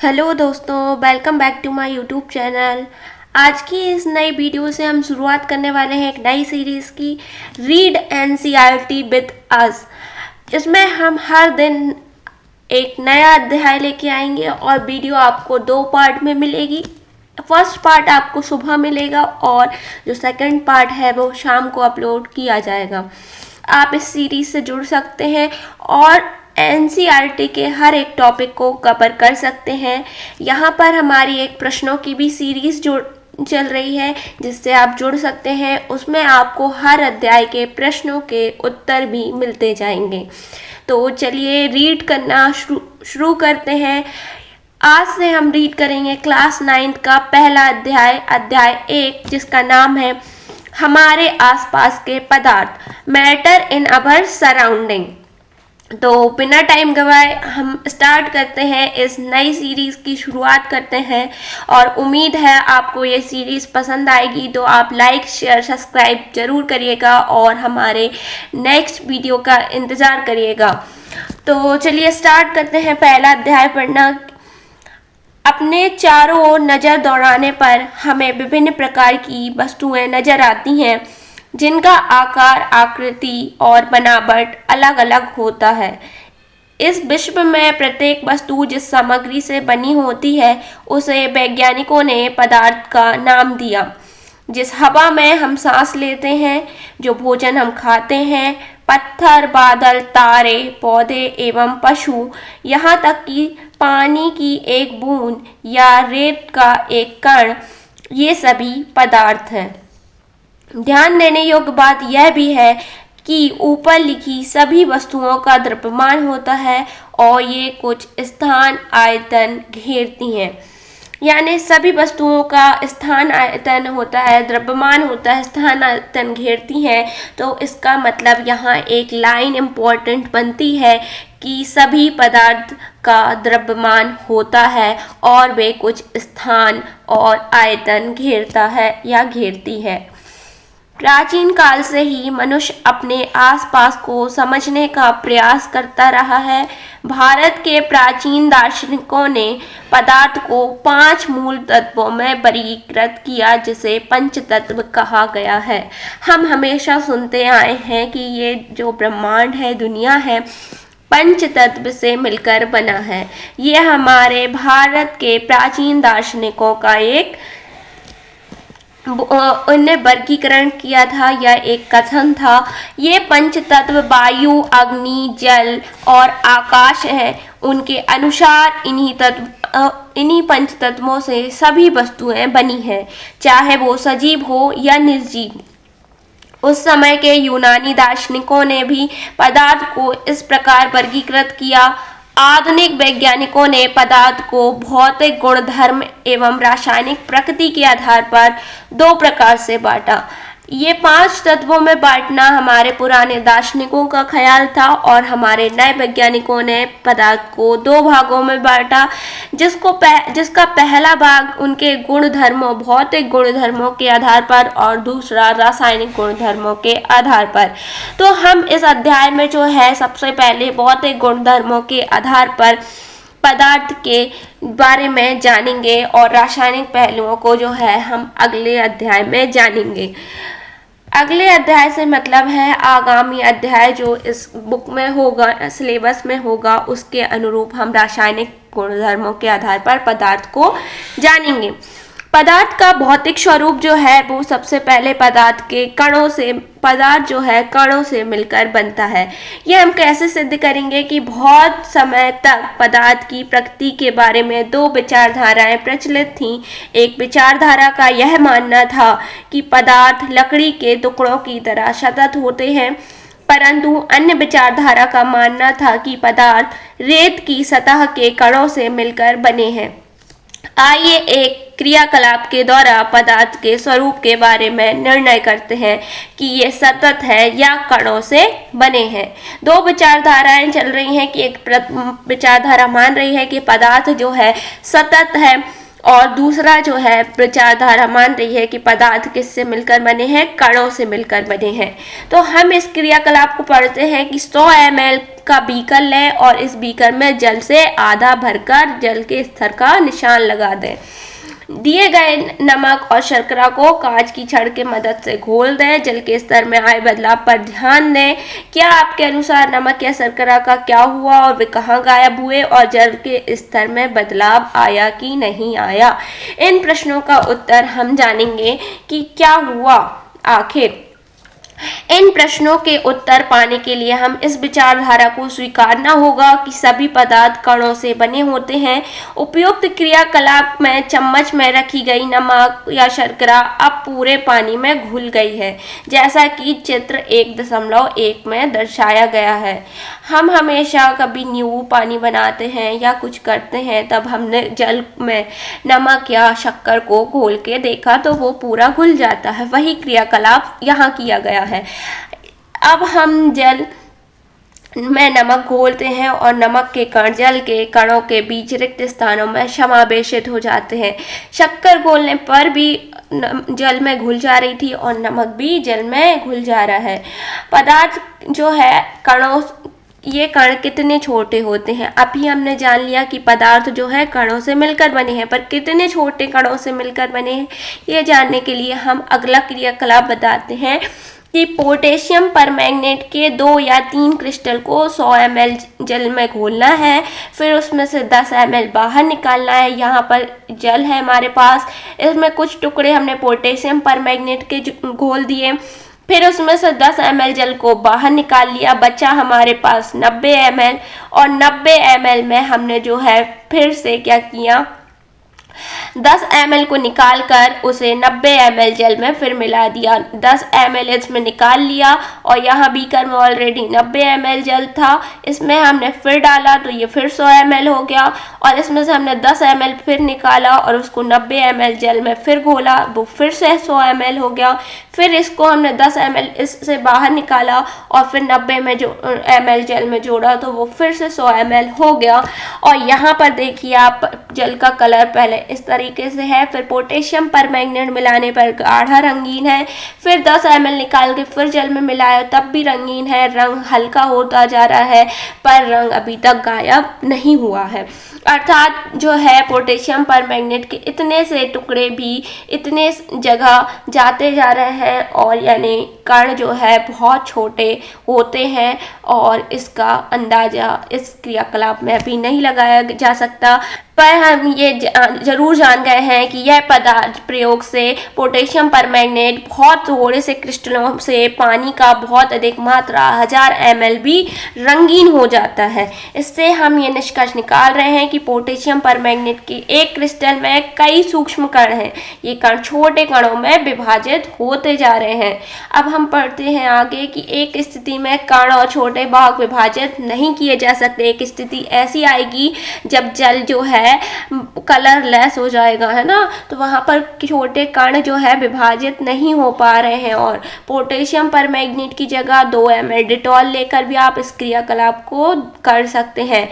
Hello दोस्तों, welcome back to my YouTube channel. आज की इस नई वीडियो से हम शुरुआत करने वाले हैं एक नई सीरीज़ की, रीड एनसीईआरटी विद अस। इसमें हम हर दिन एक नया अध्याय लेके आएंगे और वीडियो आपको 2 पार्ट में मिलेगी। फर्स्ट पार्ट आपको सुबह मिलेगा और जो सेकंड पार्ट है वो शाम को अपलोड किया जाएगा। आप इस सीरीज से जुड़ सकते हैं और एनसीईआरटी के हर एक टॉपिक को कवर कर सकते हैं। यहाँ पर हमारी एक प्रश्नों की भी सीरीज चल रही है जिससे आप जुड़ सकते हैं। उसमें आपको हर अध्याय के प्रश्नों के उत्तर भी मिलते जाएंगे। तो चलिए रीड करना शुरू करते हैं। आज से हम रीड करेंगे क्लास 9 का पहला अध्याय 1, जिसका नाम है हमारे आसपास के पदार्थ, मैटर इन अवर सराउंडिंग। तो बिना टाइम गवाए हम स्टार्ट करते हैं, इस नई सीरीज़ की शुरुआत करते हैं। और उम्मीद है आपको ये सीरीज़ पसंद आएगी, तो आप लाइक शेयर सब्सक्राइब जरूर करिएगा और हमारे नेक्स्ट वीडियो का इंतज़ार करिएगा। तो चलिए स्टार्ट करते हैं पहला अध्याय पढ़ना। अपने चारों ओर नज़र दौड़ाने पर हमें विभिन्न प्रकार की वस्तुएं नज़र आती हैं जिनका आकार, आकृति और बनावट अलग अलग होता है। इस विश्व में प्रत्येक वस्तु जिस सामग्री से बनी होती है उसे वैज्ञानिकों ने पदार्थ का नाम दिया। जिस हवा में हम सांस लेते हैं, जो भोजन हम खाते हैं, पत्थर, बादल, तारे, पौधे एवं पशु, यहाँ तक कि पानी की एक बूंद या रेत का एक कण, ये सभी पदार्थ हैं। ध्यान देने योग्य बात यह भी है कि ऊपर लिखी सभी वस्तुओं का द्रव्यमान होता है और ये कुछ स्थान आयतन घेरती हैं। यानी सभी वस्तुओं का स्थान आयतन होता है, द्रव्यमान होता है, स्थान आयतन घेरती हैं। तो इसका मतलब यहाँ एक लाइन इम्पोर्टेंट बनती है कि सभी पदार्थ का द्रव्यमान होता है और वे कुछ स्थान और आयतन घेरता है या घेरती है। प्राचीन काल से ही मनुष्य अपने आसपास को समझने का प्रयास करता रहा है। भारत के प्राचीन दार्शनिकों ने पदार्थ को 5 मूल तत्वों में वर्गीकृत किया, जिसे पंचतत्व कहा गया है। हम हमेशा सुनते आए हैं कि ये जो ब्रह्मांड है, दुनिया है, पंचतत्व से मिलकर बना है। ये हमारे भारत के प्राचीन दार्शनिकों का एक उन्हें वर्गीकरण किया था या एक कथन था। ये पंचतत्व वायु, अग्नि, जल और आकाश है। उनके अनुसार इन्हीं पंचतत्वों से सभी वस्तुएं बनी हैं, चाहे वो सजीव हो या निर्जीव। उस समय के यूनानी दार्शनिकों ने भी पदार्थ को इस प्रकार वर्गीकृत किया। आधुनिक वैज्ञानिकों ने पदार्थ को भौतिक गुणधर्म एवं रासायनिक प्रकृति के आधार पर 2 प्रकार से बांटा। ये 5 तत्वों में बांटना हमारे पुराने दार्शनिकों का ख्याल था और हमारे नए वैज्ञानिकों ने पदार्थ को 2 भागों में बांटा, जिसका पहला भाग उनके गुणधर्मों, भौतिक गुणधर्मों के आधार पर और दूसरा रासायनिक गुणधर्मों के आधार पर। तो हम इस अध्याय में जो है सबसे पहले भौतिक गुणधर्मों के आधार पर पदार्थ के बारे में जानेंगे और रासायनिक पहलुओं को जो है हम अगले अध्याय में जानेंगे। अगले अध्याय से मतलब है आगामी अध्याय जो इस बुक में होगा, सिलेबस में होगा, उसके अनुरूप हम रासायनिक गुणधर्मों के आधार पर पदार्थ को जानेंगे। पदार्थ का भौतिक स्वरूप जो है वो सबसे पहले पदार्थ जो है कणों से मिलकर बनता है। ये हम कैसे सिद्ध करेंगे कि बहुत समय तक पदार्थ की प्रकृति के बारे में 2 विचारधाराएं प्रचलित थीं। एक विचारधारा का यह मानना था कि पदार्थ लकड़ी के टुकड़ों की तरह सतत होते हैं, परंतु अन्य विचारधारा का मानना था कि पदार्थ रेत की सतह के कणों से मिलकर बने हैं। आइए एक क्रियाकलाप के द्वारा पदार्थ के स्वरूप के बारे में निर्णय करते हैं कि ये सतत है या कणों से बने हैं। 2 विचारधाराएं चल रही हैं कि एक विचारधारा मान रही है कि पदार्थ जो है सतत है और दूसरा जो है विचारधारा मान रही है कि पदार्थ किससे मिलकर बने हैं, कणों से मिलकर बने हैं। तो हम इस क्रियाकलाप को पढ़ते हैं कि 100 ml का बीकर लें और इस बीकर में जल से आधा भरकर जल के स्तर का निशान लगा दें। दिए गए नमक और शर्करा को कांच की छड़ की मदद से घोल दें। जल के स्तर में आए बदलाव पर ध्यान दें। क्या आपके अनुसार नमक या शर्करा का क्या हुआ और वे कहाँ गायब हुए, और जल के स्तर में बदलाव आया कि नहीं आया। इन प्रश्नों का उत्तर हम जानेंगे कि क्या हुआ आखिर। इन प्रश्नों के उत्तर पाने के लिए हम इस विचारधारा को स्वीकारना होगा कि सभी पदार्थ कणों से बने होते हैं। उपयुक्त क्रियाकलाप में चम्मच में रखी गई नमक या शर्करा अब पूरे पानी में घुल गई है, जैसा कि चित्र 1.1 में दर्शाया गया है। हम हमेशा कभी नींबू पानी बनाते हैं या कुछ करते हैं, तब हमने जल में नमक या शक्कर को घोल के देखा तो वो पूरा घुल जाता है। वही क्रियाकलाप यहाँ किया गया है। अब हम जल में नमक घोलते हैं और नमक के कण जल के कणों के बीच रिक्त स्थानों में समावेशित हो जाते हैं। शक्कर घोलने पर भी जल में घुल जा रही थी और नमक भी जल में घुल जा रहा है। पदार्थ जो है कणों, ये कण कितने छोटे होते हैं। अभी हमने जान लिया कि पदार्थ जो है कणों से मिलकर बने हैं, पर कितने छोटे कणों से मिलकर बने हैं ये जानने के लिए हम अगला क्रियाकलाप बताते हैं कि पोटेशियम परमैंगनेट के 2 या 3 क्रिस्टल को 100 ml जल में घोलना है। फिर उसमें से 10 ml बाहर निकालना है। यहाँ पर जल है हमारे पास, इसमें कुछ टुकड़े हमने पोटेशियम परमैंगनेट के घोल दिए। फिर उसमें से 10 ml जल को बाहर निकाल लिया, बचा हमारे पास 90 ml। और 90 ml में हमने जो है फिर से क्या किया, 10 ml को निकाल कर उसे 90 ml जल में फिर मिला दिया। 10 ml इसमें निकाल लिया और यहाँ बीकर में ऑलरेडी 90 ml जल था, इसमें हमने फिर डाला तो ये फिर 100 ml हो गया। और इसमें से हमने 10 ml फिर निकाला और उसको 90 ml जल में फिर घोला, वो फिर से 100 ml हो गया। फिर इसको हमने 10 ml इससे बाहर निकाला और फिर 90 में जो ml जल में जोड़ा तो वो फिर से 100 ml हो गया। और यहाँ पर देखिए आप, जल का कलर पहले इस तरीके से है, फिर पोटेशियम परमैंगनेट मिलाने पर गाढ़ा रंगीन है। फिर 10 ml निकाल के फिर जल में मिलाया तब भी रंगीन है, रंग हल्का होता जा रहा है, पर रंग अभी तक गायब नहीं हुआ है। अर्थात जो है पोटेशियम परमैंगनेट के इतने से टुकड़े भी इतने जगह जाते जा रहे हैं और यानी कण जो है बहुत छोटे होते हैं, और इसका अंदाजा इस क्रियाकलाप में अभी नहीं लगाया जा सकता। पर हम ये जरूर जान गए हैं कि यह पदार्थ प्रयोग से पोटेशियम परमैंगनेट बहुत थोड़े से क्रिस्टलों से पानी का बहुत अधिक मात्रा 1000 ml भी रंगीन हो जाता है। इससे हम ये निष्कर्ष निकाल रहे हैं कि पोटेशियम परमैंगनेट के एक क्रिस्टल में कई सूक्ष्म कण हैं। ये कण छोटे कणों में विभाजित होते जा रहे हैं। अब हम पढ़ते हैं आगे कि एक स्थिति में कण और छोटे भाग विभाजित नहीं किए जा सकते। एक स्थिति ऐसी आएगी जब जल जो है कलरलेस हो जाएगा, है ना, तो वहाँ पर छोटे कण जो है विभाजित नहीं हो पा रहे हैं। और पोटेशियम परमैंगनेट की जगह 2 ml डिटॉल लेकर भी आप इस क्रियाकलाप को कर सकते हैं।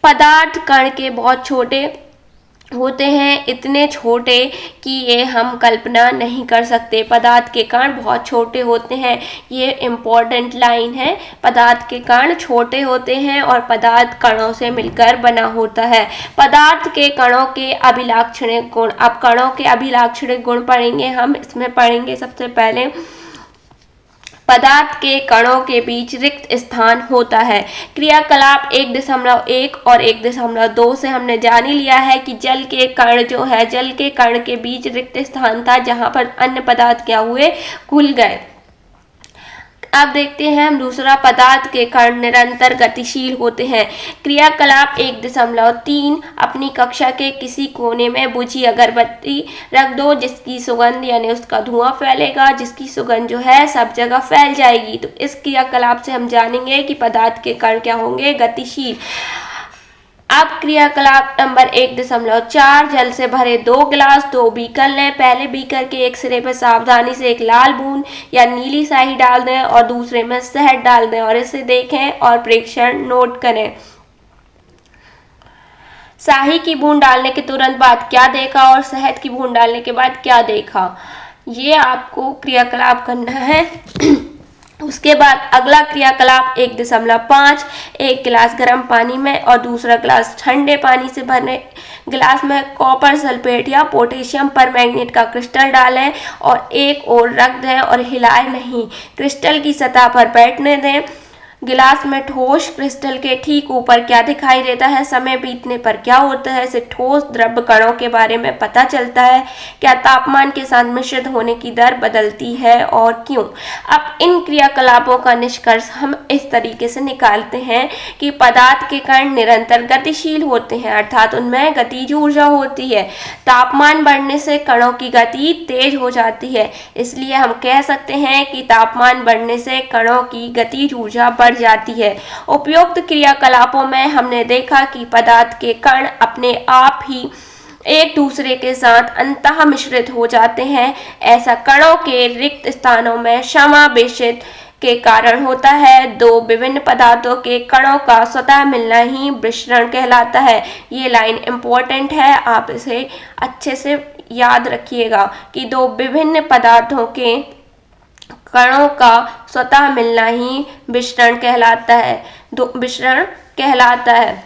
पदार्थ कण के बहुत छोटे होते हैं, इतने छोटे कि ये हम कल्पना नहीं कर सकते। पदार्थ के कण बहुत छोटे होते हैं, ये इम्पोर्टेंट लाइन है। पदार्थ के कण छोटे होते हैं और पदार्थ कणों से मिलकर बना होता है। पदार्थ के कणों के अभिलाक्षणिक गुण, अब कणों के अभिलाक्षणिक गुण पढ़ेंगे हम। इसमें पढ़ेंगे सबसे पहले पदार्थ के कणों के बीच रिक्त स्थान होता है। क्रियाकलाप 1.1 और 1.2 से हमने जान ही लिया है कि जल के कण जो है, जल के कण के बीच रिक्त स्थान था जहां पर अन्य पदार्थ क्या हुए, घुल गए। अब देखते हैं हम दूसरा, पदार्थ के कण निरंतर गतिशील होते हैं। क्रियाकलाप 1.3 अपनी कक्षा के किसी कोने में बुझी अगरबत्ती रख दो जिसकी सुगंध यानी उसका धुआं फैलेगा, जिसकी सुगंध जो है सब जगह फैल जाएगी। तो इस क्रियाकलाप से हम जानेंगे कि पदार्थ के कण क्या होंगे, गतिशील। अब क्रियाकलाप नंबर 1.4, जल से भरे 2 गिलास 2 बीकर लें। पहले बीकर के एक सिरे पर सावधानी से एक लाल बूंद या नीली स्याही डाल दें और दूसरे में शहद डाल दें और इसे देखें और प्रेक्षण नोट करें। शाही की बूंद डालने के तुरंत बाद क्या देखा और शहद की बूंद डालने के बाद क्या देखा, ये आपको क्रियाकलाप करना है। उसके बाद अगला क्रियाकलाप 1.5 एक गिलास गर्म पानी में और दूसरा गिलास ठंडे पानी से भरने गिलास में कॉपर सल्फेट या पोटेशियम परमैंगनेट का क्रिस्टल डालें और एक ओर रख दें और हिलाएं नहीं, क्रिस्टल की सतह पर बैठने दें। गिलास में ठोस क्रिस्टल के ठीक ऊपर क्या दिखाई देता है, समय बीतने पर क्या होता है, इसे ठोस द्रव कणों के बारे में पता चलता है, क्या तापमान के साथ मिश्रित होने की दर बदलती है और क्यों। अब इन क्रियाकलापों का निष्कर्ष हम इस तरीके से निकालते हैं कि पदार्थ के कण निरंतर गतिशील होते हैं, अर्थात उनमें गतिज ऊर्जा होती है। तापमान बढ़ने से कणों की गति तेज हो जाती है, इसलिए हम कह सकते हैं कि तापमान बढ़ने से कणों की गतिज ऊर्जा बढ़ जाती है। उपयुक्त क्रियाकलापों में हमने देखा कि पदार्थ के कण अपने आप ही एक दूसरे के साथ अंतः मिश्रित हो जाते हैं। ऐसा कणों के रिक्त स्थानों में समावेशित के कारण होता है। दो विभिन्न पदार्थों के कणों का स्वतः मिलना ही विसरण कहलाता है। ये लाइन इम्पोर्टेंट है, आप इसे अच्छे से याद रखिएगा कि दो विभिन्न पदार्थों के कणों का स्वतः मिलना ही विसरण कहलाता है, विसरण कहलाता है।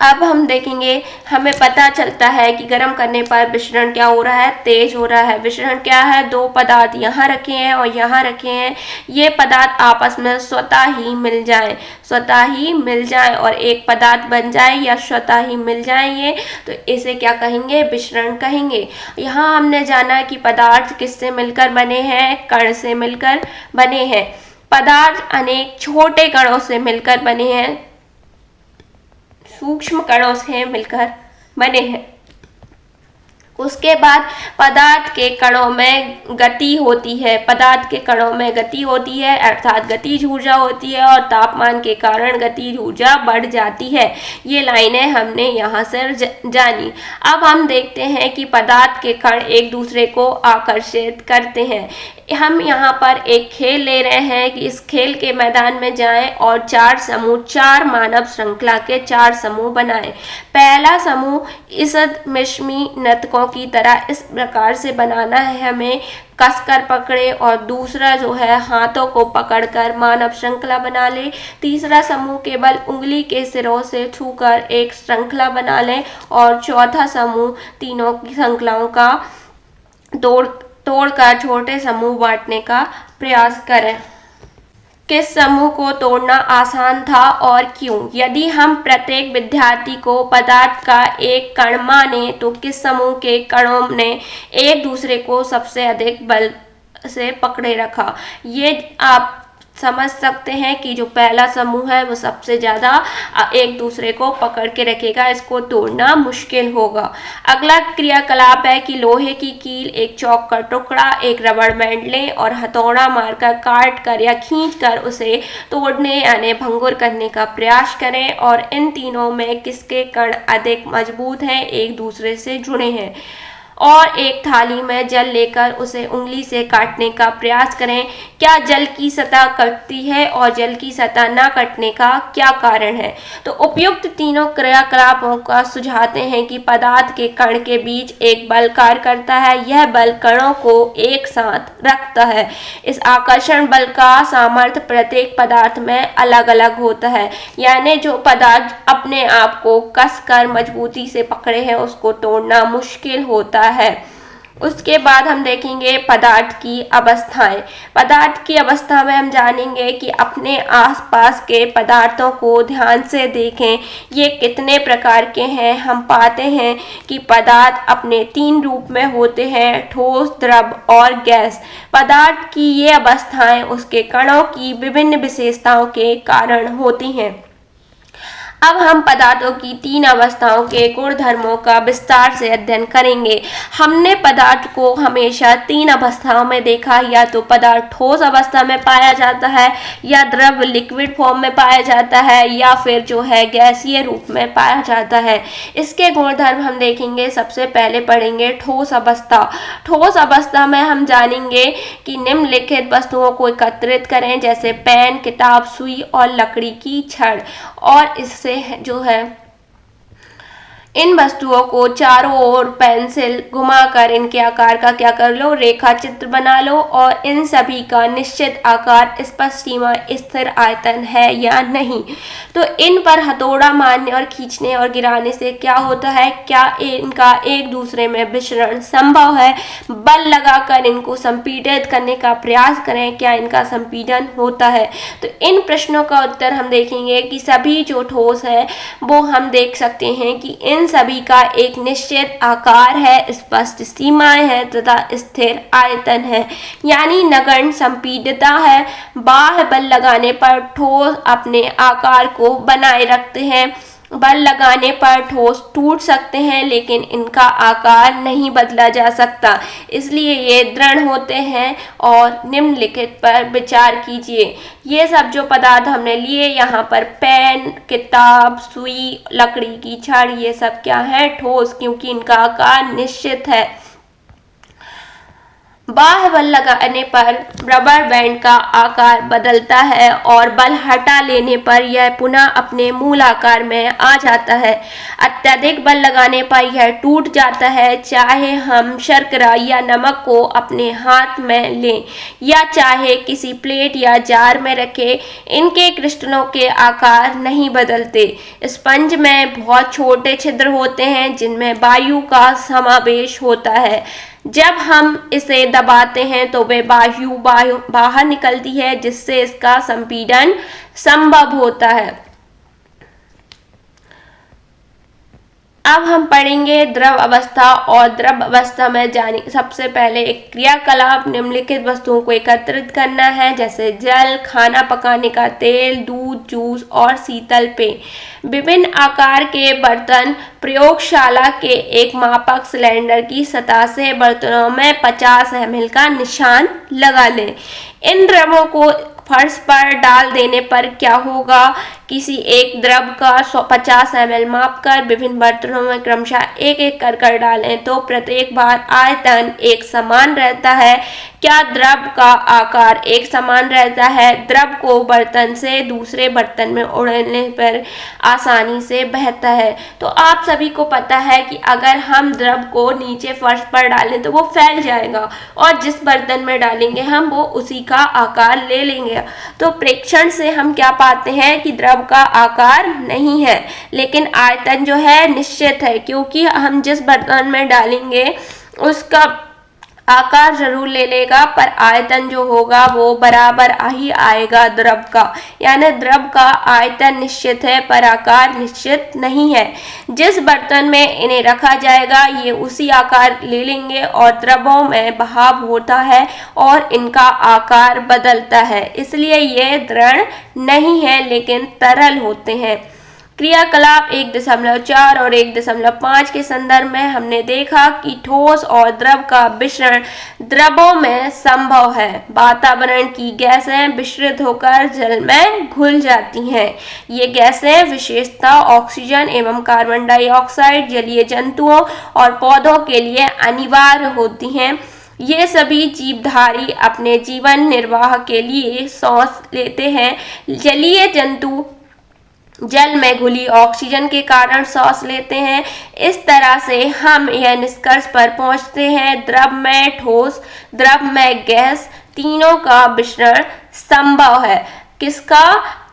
अब हम देखेंगे, हमें पता चलता है कि गर्म करने पर विसरण क्या हो रहा है, तेज हो रहा है। विसरण क्या है, दो पदार्थ यहाँ रखे हैं और यहाँ रखे हैं, ये पदार्थ आपस में स्वतः ही मिल जाएं, स्वतः ही मिल जाएं और एक पदार्थ बन जाए या स्वतः ही मिल जाएंगे तो इसे क्या कहेंगे, विसरण कहेंगे। यहाँ हमने जाना कि पदार्थ किससे मिलकर बने हैं, कण से मिलकर बने हैं। पदार्थ अनेक छोटे कणों से मिलकर बने हैं, सूक्ष्म कणों से मिलकर बने हैं। उसके बाद पदार्थ के कणों में गति होती है, पदार्थ के कणों में गति होती है अर्थात गतिज ऊर्जा होती है और तापमान के कारण गतिज ऊर्जा बढ़ जाती है। ये लाइनें हमने यहाँ से जानी। अब हम देखते हैं कि पदार्थ के कण एक दूसरे को आकर्षित करते हैं। हम यहाँ पर एक खेल ले रहे हैं कि इस खेल के मैदान में जाएं और 4 समूह, 4 मानव श्रृंखला के 4 समूह बनाएं। पहला समूह ईसदमिश्मी नर्तकों की तरह इस प्रकार से बनाना है, हमें कसकर पकड़े, और दूसरा जो है हाथों को पकड़कर मानव श्रृंखला बना ले। तीसरा समूह केवल उंगली के सिरों से छूकर एक श्रृंखला बना ले और चौथा समूह तीनों की श्रृंखलाओं का तोड़कर छोटे समूह बांटने का प्रयास करें। किस समूह को तोड़ना आसान था और क्यों? यदि हम प्रत्येक विद्यार्थी को पदार्थ का एक कण माने तो किस समूह के कणों ने एक दूसरे को सबसे अधिक बल से पकड़े रखा? ये आप समझ सकते हैं कि जो पहला समूह है वो सबसे ज़्यादा एक दूसरे को पकड़ के रखेगा, इसको तोड़ना मुश्किल होगा। अगला क्रियाकलाप है कि लोहे की कील, एक चौक का टुकड़ा, एक रबड़ बैंड लें और हथौड़ा मारकर, काट कर या खींच कर उसे तोड़ने यानी भंगुर करने का प्रयास करें और इन तीनों में किसके कण अधिक मजबूत हैं, एक दूसरे से जुड़े हैं। और एक थाली में जल लेकर उसे उंगली से काटने का प्रयास करें। क्या जल की सतह कटती है और जल की सतह न कटने का क्या कारण है? तो उपयुक्त तीनों क्रियाकलापों का सुझाते हैं कि पदार्थ के कण के बीच एक बल कार्य करता है। यह बल कणों को एक साथ रखता है। इस आकर्षण बल का सामर्थ्य प्रत्येक पदार्थ में अलग अलग होता है, यानी जो पदार्थ अपने आप को कसकर मजबूती से पकड़े हैं उसको तोड़ना मुश्किल होता है। उसके बाद हम देखेंगे पदार्थ की अवस्थाएं। पदार्थ की अवस्था में हम जानेंगे कि अपने आसपास के पदार्थों को ध्यान से देखें, ये कितने प्रकार के हैं। हम पाते हैं कि पदार्थ अपने 3 रूप में होते हैं, ठोस, द्रव और गैस। पदार्थ की ये अवस्थाएं उसके कणों की विभिन्न विशेषताओं के कारण होती हैं। अब हम पदार्थों की 3 अवस्थाओं के गुणधर्मों का विस्तार से अध्ययन करेंगे। हमने पदार्थ को हमेशा 3 अवस्थाओं में देखा, या तो पदार्थ ठोस अवस्था में पाया जाता है, या द्रव लिक्विड फॉर्म में पाया जाता है, या फिर जो है गैसीय रूप में पाया जाता है। इसके गुणधर्म हम देखेंगे। सबसे पहले पढ़ेंगे ठोस अवस्था। ठोस अवस्था में हम जानेंगे कि निम्नलिखित वस्तुओं को एकत्रित करें, जैसे पेन, किताब, सुई और लकड़ी की छड़, और इससे जो है इन वस्तुओं को चारों ओर पेंसिल घुमाकर इनके आकार का क्या कर लो, रेखा चित्र बना लो और इन सभी का निश्चित आकार, स्पष्ट सीमा, स्थिर आयतन है या नहीं। तो इन पर हथौड़ा मारने और खींचने और गिराने से क्या होता है, क्या इनका एक दूसरे में विचरण संभव है। बल लगाकर इनको संपीड़ित करने का प्रयास करें, क्या इनका संपीड़न होता है। तो इन प्रश्नों का उत्तर हम देखेंगे कि सभी जो ठोस है वो हम देख सकते हैं कि इन सभी का एक निश्चित आकार है, स्पष्ट सीमाएं हैं तथा स्थिर आयतन है, यानी नगण्य संपीडितता है। बाह्य बल लगाने पर ठोस अपने आकार को बनाए रखते हैं। बल लगाने पर ठोस टूट सकते हैं लेकिन इनका आकार नहीं बदला जा सकता, इसलिए ये दृढ़ होते हैं। और निम्नलिखित पर विचार कीजिए। ये सब जो पदार्थ हमने लिए यहाँ पर पेन, किताब, सुई, लकड़ी की छड़, ये सब क्या है, ठोस, क्योंकि इनका आकार निश्चित है। बाह्य बल लगाने पर रबर बैंड का आकार बदलता है और बल हटा लेने पर यह पुनः अपने मूल आकार में आ जाता है। अत्यधिक बल लगाने पर यह टूट जाता है, चाहे हम शर्करा या नमक को अपने हाथ में लें या चाहे किसी प्लेट या जार में रखें, इनके क्रिस्टलों के आकार नहीं बदलते। स्पंज में बहुत छोटे छिद्र होते हैं जिनमें वायु का समावेश होता है। जब हम इसे दबाते हैं तो वे वायु बाहर निकलती है जिससे इसका संपीड़न संभव होता है। अब हम पढ़ेंगे द्रव अवस्था। और द्रव अवस्था में जाने सबसे पहले एक क्रियाकलाप निम्नलिखित वस्तुओं को एकत्रित करना है, जैसे जल, खाना पकाने का तेल, दूध, जूस और शीतल पेय। विभिन्न आकार के बर्तन, प्रयोगशाला के एक मापक सिलेंडर की सतह से बर्तनों में 50 ml का निशान लगा लें। इन द्रवों को फर्श पर डाल देने पर क्या होगा, किसी एक द्रव का 50 ml माप कर विभिन्न बर्तनों में क्रमशः एक एक कर डालें तो प्रत्येक बार आयतन एक समान रहता है। क्या द्रव का आकार एक समान रहता है? द्रव को बर्तन से दूसरे बर्तन में उड़ने पर आसानी से बहता है। तो आप सभी को पता है कि अगर हम द्रव को नीचे फर्श पर डालें तो वो फैल जाएगा और जिस बर्तन में डालेंगे हम वो उसी का आकार ले लेंगे। तो प्रेक्षण से हम क्या पाते हैं कि द्रव का आकार नहीं है लेकिन आयतन जो है निश्चित है, क्योंकि हम जिस बर्तन में डालेंगे उसका आकार जरूर ले लेगा पर आयतन जो होगा वो बराबर ही आएगा द्रव का, यानी द्रव का आयतन निश्चित है पर आकार निश्चित नहीं है। जिस बर्तन में इन्हें रखा जाएगा ये उसी आकार ले लेंगे और द्रवों में बहाव होता है और इनका आकार बदलता है, इसलिए ये दृढ़ नहीं है लेकिन तरल होते हैं। क्रियाकलाप 1.4 और 1.5 के संदर्भ में हमने देखा कि ठोस और द्रव का मिश्रण द्रवों में संभव है। वातावरण की गैसें विस्तृत होकर जल में घुल जाती हैं। ये गैसें विशेषतः ऑक्सीजन एवं कार्बन डाइऑक्साइड जलीय जंतुओं और पौधों के लिए अनिवार्य होती हैं। ये सभी जीवधारी अपने जीवन निर्वाह के लिए सांस लेते हैं। जलीय जंतु जल में घुली ऑक्सीजन के कारण सांस लेते हैं। इस तरह से हम यह निष्कर्ष पर पहुंचते हैं द्रव में ठोस, द्रव में गैस तीनों का मिश्रण संभव है। किसका?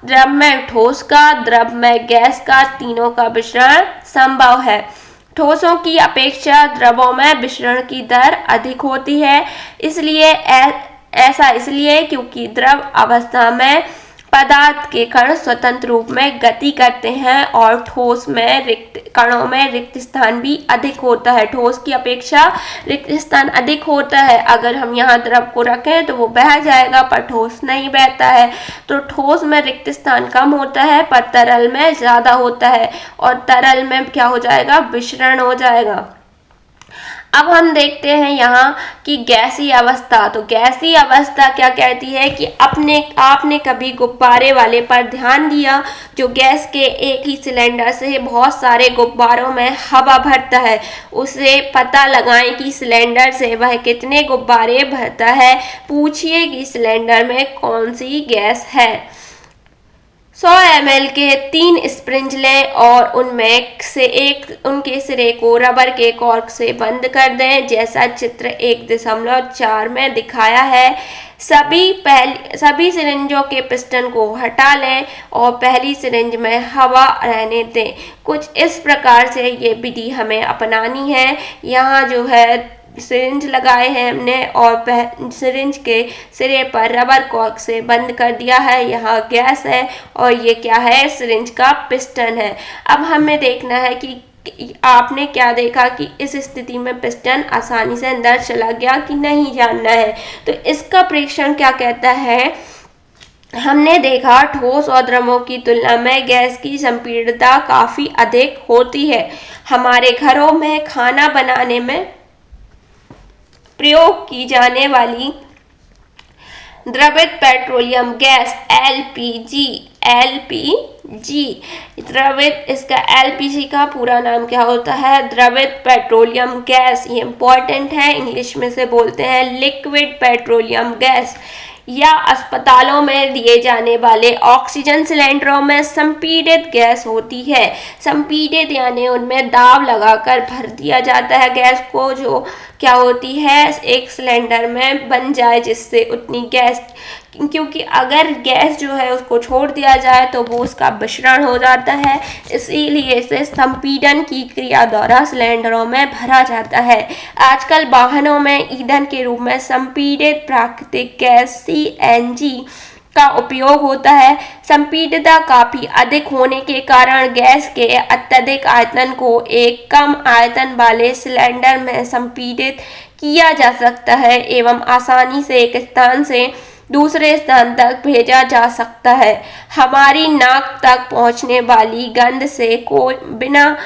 द्रव में ठोस का, द्रव में गैस का, तीनों का मिश्रण संभव है। ठोसों की अपेक्षा द्रवों में मिश्रण की दर अधिक होती है, इसलिए ऐसा इसलिए क्योंकि द्रव अवस्था में पदार्थ के कण स्वतंत्र रूप में गति करते हैं और ठोस में कणों में रिक्त स्थान भी अधिक होता है। ठोस की अपेक्षा रिक्त स्थान अधिक होता है। अगर हम यहाँ द्रव को रखें तो वो बह जाएगा पर ठोस नहीं बहता है। तो ठोस में रिक्त स्थान कम होता है पर तरल में ज़्यादा होता है और तरल में क्या हो जाएगा? विषरण हो जाएगा। अब हम देखते हैं यहाँ कि गैसीय अवस्था। तो गैसीय अवस्था क्या कहती है कि आपने कभी गुब्बारे वाले पर ध्यान दिया जो गैस के एक ही सिलेंडर से बहुत सारे गुब्बारों में हवा भरता है। उसे पता लगाएं कि सिलेंडर से वह कितने गुब्बारे भरता है। पूछिए कि सिलेंडर में कौन सी गैस है। 100 ml के 3 स्प्रिंज लें और उनमें से उनके सिरे को रबर के कॉर्क से बंद कर दें, जैसा चित्र 1.4 में दिखाया है। सभी सिरिंजों के पिस्टन को हटा लें और पहली सिरिंज में हवा रहने दें। कुछ इस प्रकार से ये विधि हमें अपनानी है। यहाँ जो है सिरिंज लगाए हैं हमने और सिरिंज के सिरे पर रबर कॉर्क से बंद कर दिया है। यहाँ गैस है और ये क्या है, सिरिंज का पिस्टन है। अब हमें देखना है कि आपने क्या देखा कि इस स्थिति में पिस्टन आसानी से अंदर चला गया कि नहीं, जानना है। तो इसका परीक्षण क्या कहता है, हमने देखा ठोस और द्रवों की तुलना में गैस की संपीड़ितता काफी अधिक होती है। हमारे घरों में खाना बनाने में प्रयोग की जाने वाली द्रवित पेट्रोलियम गैस एलपीजी द्रवित, इसका एलपीजी का पूरा नाम क्या होता है, द्रवित पेट्रोलियम गैस। ये इंपॉर्टेंट है, इंग्लिश में से बोलते हैं लिक्विड पेट्रोलियम गैस। या अस्पतालों में दिए जाने वाले ऑक्सीजन सिलेंडरों में संपीड़ित गैस होती है। संपीड़ित यानी उनमें दाब लगाकर भर दिया जाता है गैस को, जो क्या होती है एक सिलेंडर में बन जाए, जिससे उतनी गैस, क्योंकि अगर गैस जो है उसको छोड़ दिया जाए तो वो उसका मिश्रण हो जाता है, इसीलिए इसे संपीड़न की क्रिया द्वारा सिलेंडरों में भरा जाता है। आजकल वाहनों में ईंधन के रूप में संपीड़ित प्राकृतिक गैस सीएनजी का उपयोग होता है। संपीड़ितता काफी अधिक होने के कारण गैस के अत्यधिक आयतन को एक कम आयतन वाले सिलेंडर में संपीड़ित किया जा सकता है एवं आसानी से एक स्थान से दूसरे स्थान तक भेजा जा सकता है। हमारी नाक तक पहुंचने वाली गंध से कोई बिना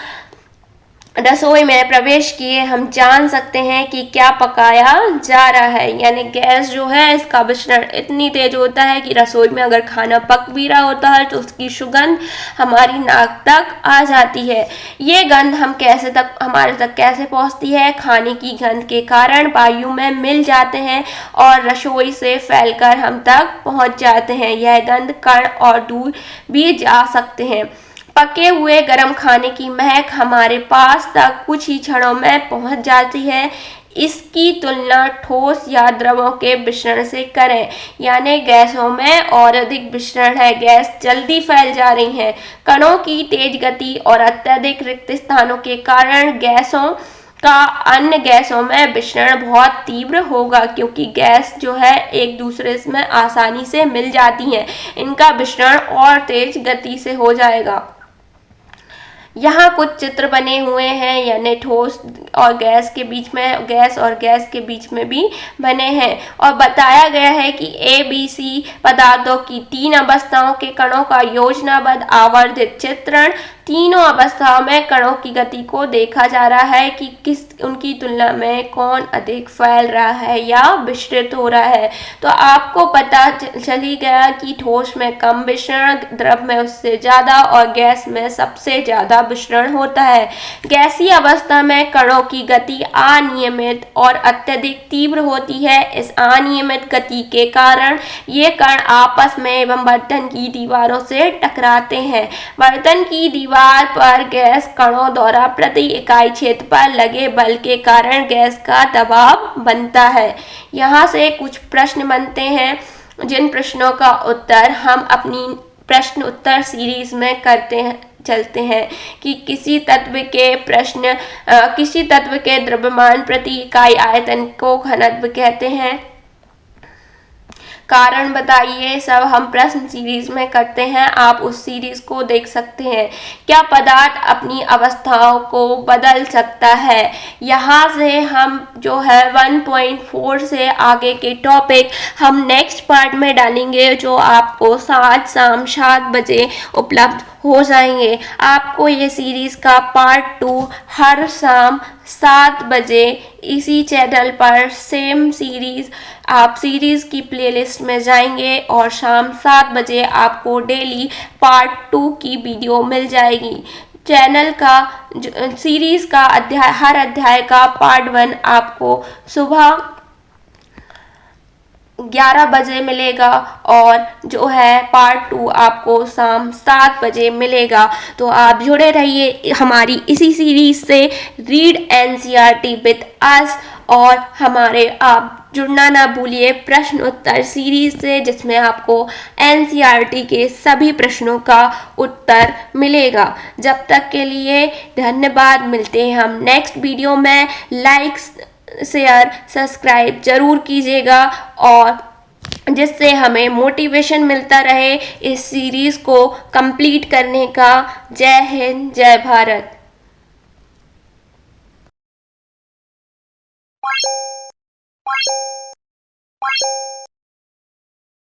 रसोई में प्रवेश किए हम जान सकते हैं कि क्या पकाया जा रहा है। यानी गैस जो है इसका मिश्रण इतनी तेज होता है कि रसोई में अगर खाना पक भी रहा होता है तो उसकी सुगंध हमारी नाक तक आ जाती है। ये गंध हमारे तक कैसे पहुंचती है, खाने की गंध के कारण वायु में मिल जाते हैं और रसोई से फैलकर हम तक पहुंच जाते हैं। यह गंध कण और दूर भी जा सकते हैं। पके हुए गर्म खाने की महक हमारे पास तक कुछ ही क्षणों में पहुंच जाती है। इसकी तुलना ठोस या द्रवों के मिश्रण से करें, यानी गैसों में और अधिक मिश्रण है, गैस जल्दी फैल जा रही है। कणों की तेज गति और अत्यधिक रिक्त स्थानों के कारण गैसों का अन्य गैसों में मिश्रण बहुत तीव्र होगा, क्योंकि गैस जो है एक दूसरे में आसानी से मिल जाती हैं, इनका मिश्रण और तेज गति से हो जाएगा। यहाँ कुछ चित्र बने हुए हैं, यानी ठोस और गैस के बीच में, गैस और गैस के बीच में भी बने हैं और बताया गया है कि ABC पदार्थों की 3 अवस्थाओं के कणों का योजनाबद्ध आवर्धित चित्रण। तीनों अवस्थाओं में कणों की गति को देखा जा रहा है कि उनकी तुलना में कौन अधिक फैल रहा है या विस्तृत हो रहा है। तो आपको पता चल ही गया कि ठोस में कम विसरण, द्रव में उससे ज़्यादा और गैस में सबसे ज़्यादा विसरण होता है। गैसीय अवस्था में कणों की गति अनियमित और अत्यधिक तीव्र होती है। इस अनियमित गति के कारण ये कण आपस में एवं बर्तन की दीवारों से टकराते हैं। बर्तन की दीवार पर गैस कणों द्वारा प्रति इकाई क्षेत्र पर लगे बल के कारण गैस का दबाव बनता है। यहाँ से कुछ प्रश्न बनते हैं, जिन प्रश्नों का उत्तर हम अपनी प्रश्न उत्तर सीरीज में चलते हैं कि किसी तत्व के द्रव्यमान प्रति इकाई आयतन को घनत्व कहते हैं। कारण बताइए, सब हम प्रश्न सीरीज में करते हैं, आप उस सीरीज को देख सकते हैं। क्या पदार्थ अपनी अवस्थाओं को बदल सकता है। यहाँ से हम जो है 1.4 से आगे के टॉपिक हम नेक्स्ट पार्ट में डालेंगे, जो आपको शाम 7 बजे उपलब्ध हो जाएंगे। आपको ये सीरीज का पार्ट 2 हर शाम 7 बजे इसी चैनल पर सेम सीरीज, आप सीरीज की प्लेलिस्ट में जाएंगे और शाम 7 बजे आपको डेली पार्ट 2 की वीडियो मिल जाएगी। चैनल का सीरीज का हर अध्याय का पार्ट 1 आपको सुबह 11 बजे मिलेगा और जो है पार्ट 2 आपको शाम 7 बजे मिलेगा। तो आप जुड़े रहिए हमारी इसी सीरीज से रीड एनसीईआरटी विद अस, और हमारे आप जुड़ना ना भूलिए प्रश्न उत्तर सीरीज से, जिसमें आपको एनसीईआरटी के सभी प्रश्नों का उत्तर मिलेगा। जब तक के लिए धन्यवाद। मिलते हैं हम नेक्स्ट वीडियो में। लाइक शेयर सब्सक्राइब जरूर कीजिएगा, और जिससे हमें मोटिवेशन मिलता रहे इस सीरीज़ को कंप्लीट करने का। जय हिंद, जय भारत।